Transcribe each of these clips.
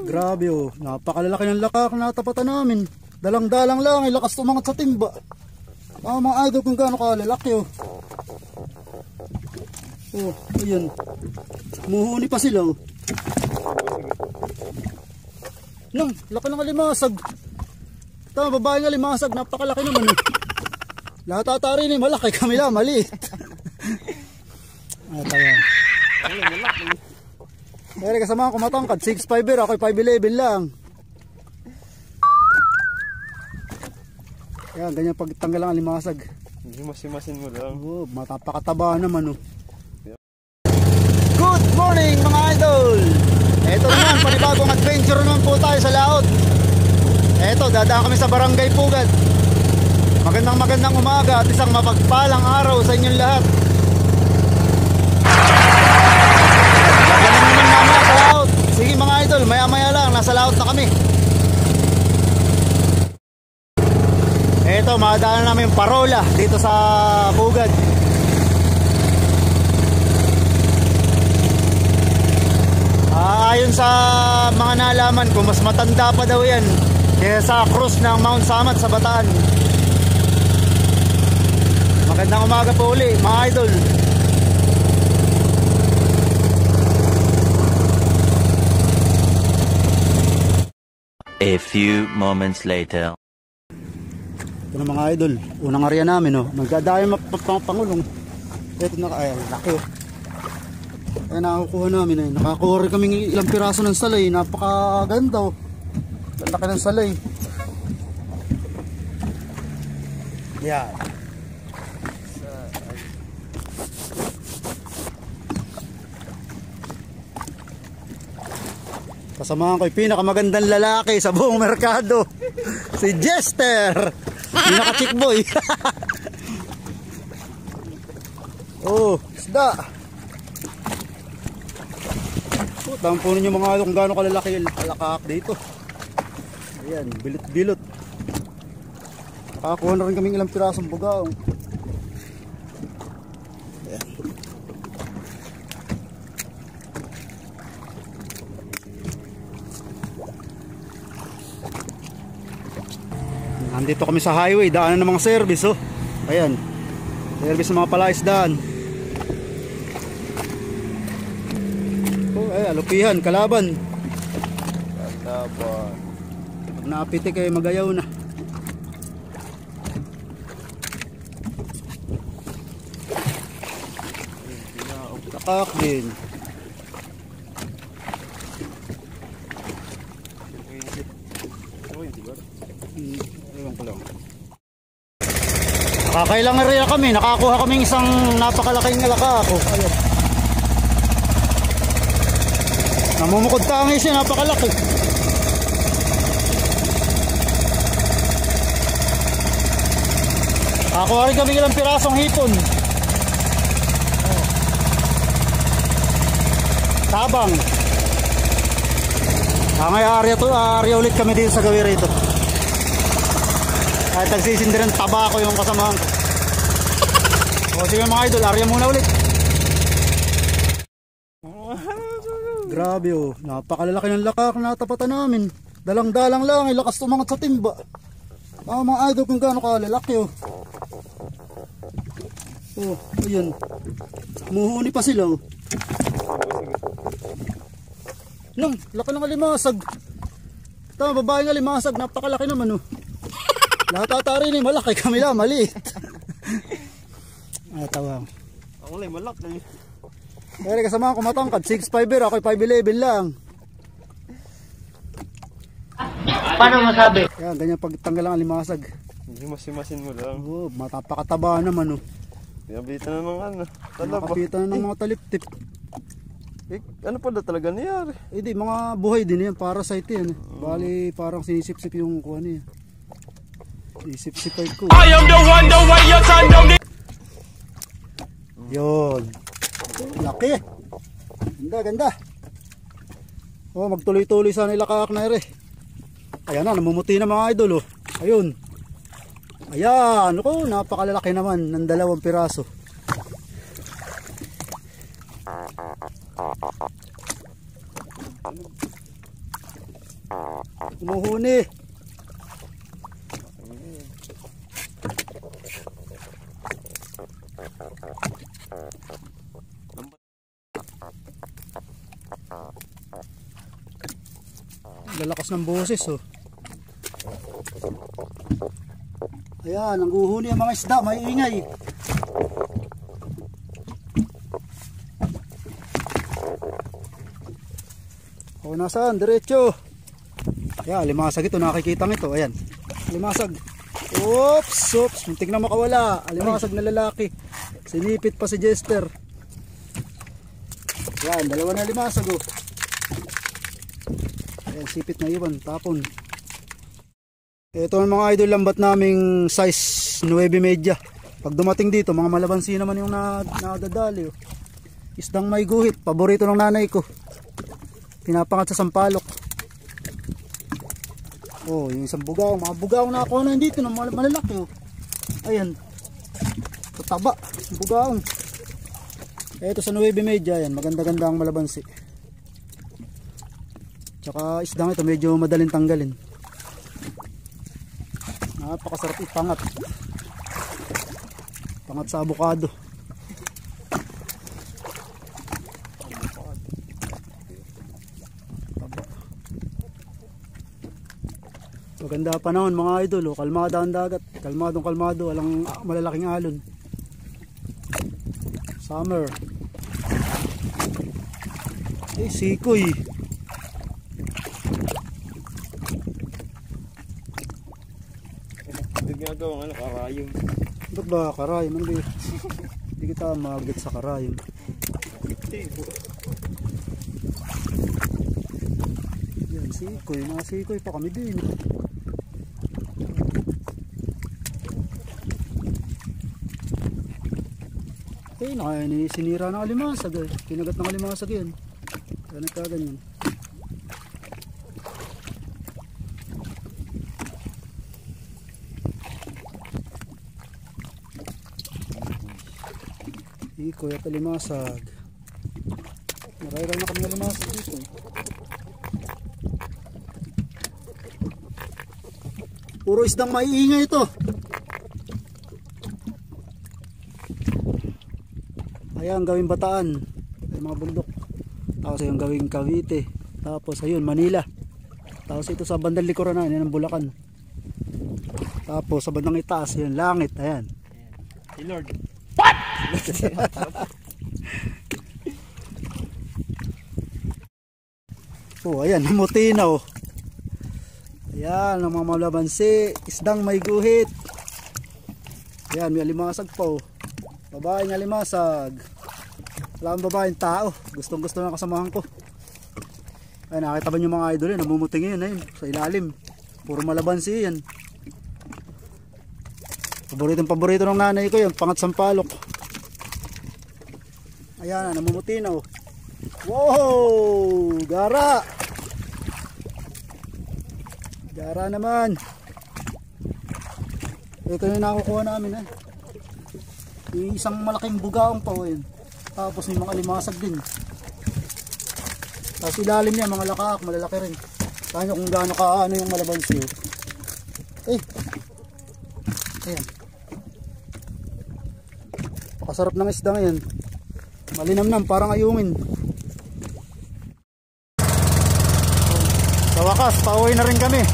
Grabe oh, napakalalaki ng lakak na tapatan namin. Dalang-dalang lang, ay lakas tumangat sa timba. Mga idol kung gaano kalalaki oh. Oh, ayan. Muhuni pa sila oh. Nang, laki ng alimasag. Tama, babae ng alimasag, napakalaki naman eh. Lahat ata rin eh, malaki, kami lang, maliit. Tawa. Kaya kasama ko matangkad, 6'5", ako'y 5'11" lang. Kaya ganyan pagtanggal ang alimasag. Himas-himasin mo lang. Oh, matapakataba naman oh. Good morning mga idol! Eto naman, panibagong adventure naman po tayo sa laot. Eto, dadaan kami sa Barangay Pugad. Magandang umaga at isang mapagpalang araw sa inyong lahat. Lagyan naman mamaya sa laot. Sige mga idol, maya lang, nasa laot na kami. Eto, madaanan namin yung parola dito sa Pugad. Ayon sa mga nalaman ko, mas matanda pa daw yan kaya sa cruise ng Mount Samat sa Bataan. Magandang umaga po uli mga idol. A few moments later. Ito na mga idol, unang area namin oh. Magdadayo pangulong. Ito na ay laki oh. Kaya nakakuha namin eh. Nakakuha rin kaming ilang piraso ng salay. Napakaganda oh. Laki ng salay. Yan. Kasamahan ko yung pinakamagandang lalaki sa buong merkado. Si Jester. Pinaka-chick boy. Oh, isda. Tampunin nyo mga kung gaano kalalaki yung alakak dito. Ayan, bilot-bilot. Nakakuha na rin kaming ilang pirasong bugaong. Ayan. Nandito kami sa highway, daanan ng mga service oh. Ayan, service ng mga palaisdaan. Ay, alupihan, kalaban. Kalaban. Pag naapitik ay magayaw na. Takak din. Ewan ko lang. Nakakailang area kami, nakakuha kaming isang napakalaking alaka ako. Ayun. Namumukod tangis yun, napakalaki. Ako rin kami ilang pirasong hipon. Tabang. May area ulit kami dito sa gawin rito. Kahit nagsisindiran tabako yung kasamahan ko. O sige mga idol, area muna ulit. Grabe oh, napakalalaki ng lakak na tapatan namin. Dalang-dalang lang, ay lakas tumangat sa timba. Mga idol kung gaano kalalaki oh. Oh, ayan. Muhuni pa sila oh. Nang, laki ng alimasag. Tama, babae ng alimasag, napakalaki naman oh. Lahat ata rin eh, malaki, kami lang, maliit. Tawa. Ako lang, malaki. Kaya kasama ko matangkad, 6'5", ako'y 5'11" lang. Paano masabi? Kaya ganyan pagtanggal ang alimasag. Himas-himasin mo lang. Oh, matapakataba naman oh. Pinabitan na ng ano, talaba. Nakapitan na ng mga taliptip. Eh, ano pala talaga nangyari? Eh di, mga buhay din yan, parasite yan. Bali, parang sinisip-sip yung kuha niya. Sinisip-sipay ko. I am the one, the way your son don't need. Yun. Laki. Ganda. Oh, magtuloy-tuloy sana ilakak na ere. Ayan na, namumuti na mga idol oh. Ayun. Ayan, ako, napakalalaki naman ng 2 piraso. Humuhuni. Lalakas ng boses oh. Ayan, ang guhuni ang mga isda, may ingay. O nasaan? Diretso. Ayan, limasag ito, nakikita ito. Ayan, limasag. Oops, oops, muntik na makawala. Limasag na lalaki. Sinipit pa si Jester. Ayan, dalawa na limasag oh. Ayan, sipit na iwan, tapon. Ito ang mga idol, lambat naming size 9.5. Pag dumating dito, mga malabansi naman yung nadadali. Oh. Isdang may guhit, paborito ng nanay ko. Pinapangat sa sampalok. Oh, yung isang bugaw, mga bugaw na ako na dito, malalaki. Oh. Ayan, kataba, bugaw. Ito sa 9.5, yan, maganda-ganda ang malabansi. Tsaka isdang ito medyo madaling tanggalin. Napakasarap ipangat. Pangat sa avocado. Maganda panahon mga idol, oh. Kalmada ang dagat. Kalmadong kalmado, walang malalaking alon. Summer. Eh, sikoy. Ginagawang karayom. Ba't ba karayom? Ano ba? Hindi kita mag-get sa karayom. Yan, sikoy. Mga sikoy pa kami din. Eh, sinira ng alimasag eh. Kinagat ng alimasag yan. Kaya nagkaganyan. Ikoy at alimasag. Narayral na kami alimasag dito. Puro isdang maiingay ito. Ayan, gawing Bataan. Ay mga bundok. Tapos ayun gawing Cavite. Tapos ayun, Manila. Tapos ito sa bandang likuran na, yan ang Bulacan. Tapos sa bandang itaas, yun, langit. Ayan. Si Lord. Oh, ayan, namutinaw. Ayan, ang mga malabansi. Isdang may guhit. Ayan, may alimasag pa oh. Babaeng alimasag. Wala ang babaeng tao. Gustong gusto na kasamahan ko. Ay, nakita ba yung mga idol yun? Namumuting yun ayun, sa ilalim. Puro malabansi yan. Paborito ng nanay ko yun, pangat sampalok. Ayan, namumutinaw. Wow! Gara! Gara naman. Ito yung nakukuha namin eh. Isang malaking bugaong pa yun. Tapos may mga limasag din. Tapos ilalim niya mga lakak, malalaki rin. Kaya kung gaano ka ano yung malabansi. Eh. Ayan. Pakasarap ng isda ngayon. Malinamnam, parang ayungin. Sa wakas, pauwi na rin kami.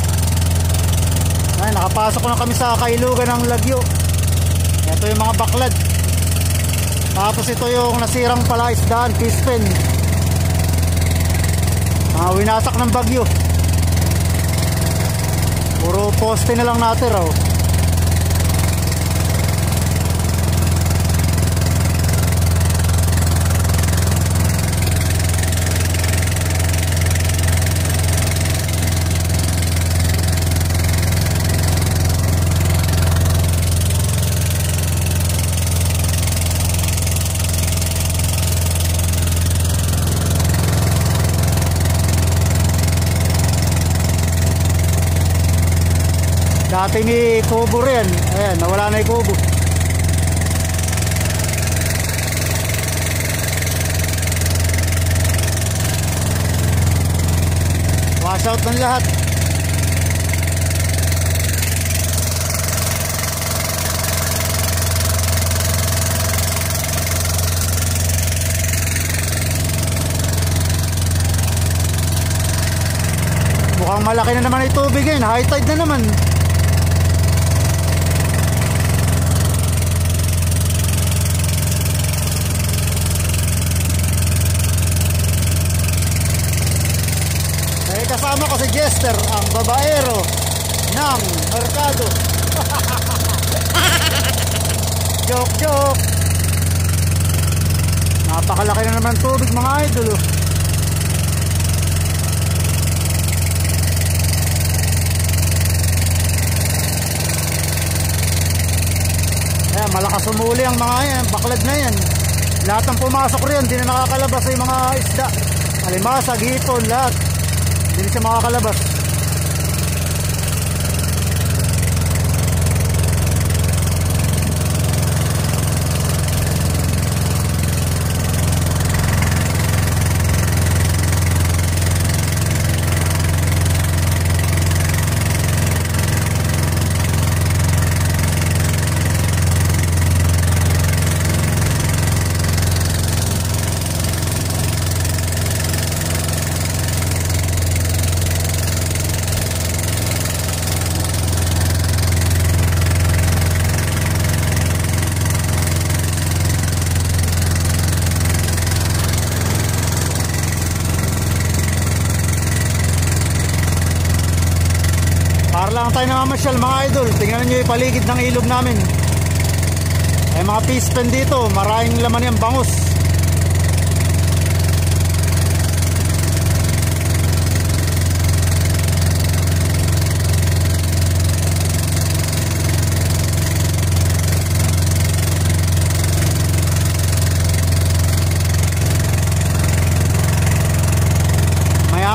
Ay, nakapasok na kami sa kailugan ng Lagyo. Ito yung mga baklad. Tapos ito yung nasirang palaisdaan, pispen. Winasak ng bagyo. Puro poste na lang natin raw. Dati ni kubo rin. Ayan, nawala na yung kubo. Pa-shout ng lahat. Mukhang malaki na naman yung tubig ngayon. High tide na naman. Kasama ko si Jester, ang babaero ng merkado. Joke, joke. Napakalaki na naman tubig mga idol. Ayan, malakas umuli ang mga yan, baklad na yan. Lahat ng pumasok riyan, hindi na nakakalabas yung mga isda. Alimasa, gipon, lahat. Hindi siya makakalabas. Para lang tayo namamasyal mga idol. Tingnan nyo yung paligid ng ilog namin. Ay mga fish pen dito, maraming laman yung bangus.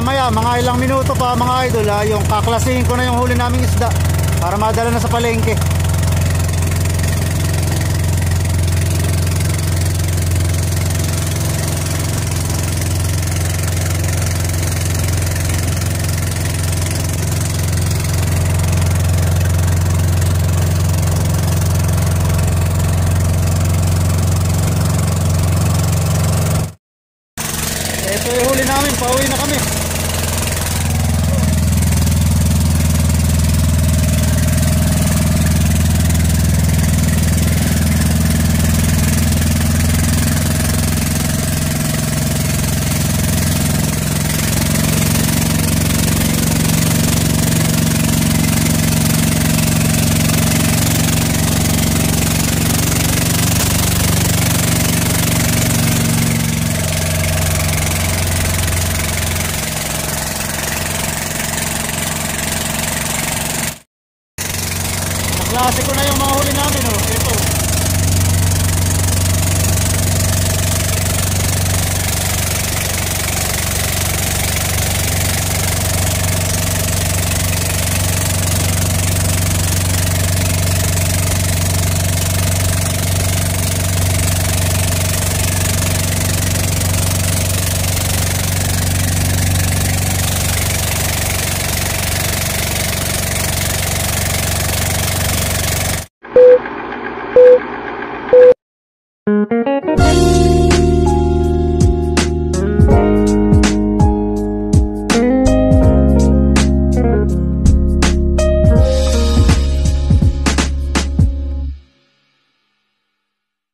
Maya mga ilang minuto pa mga idol yung kaklasihin ko na yung huli naming isda para madala na sa palengke. Ito yung huli namin, pauwi na kami. Klase ko na yung mga huli namin, oh. Ito.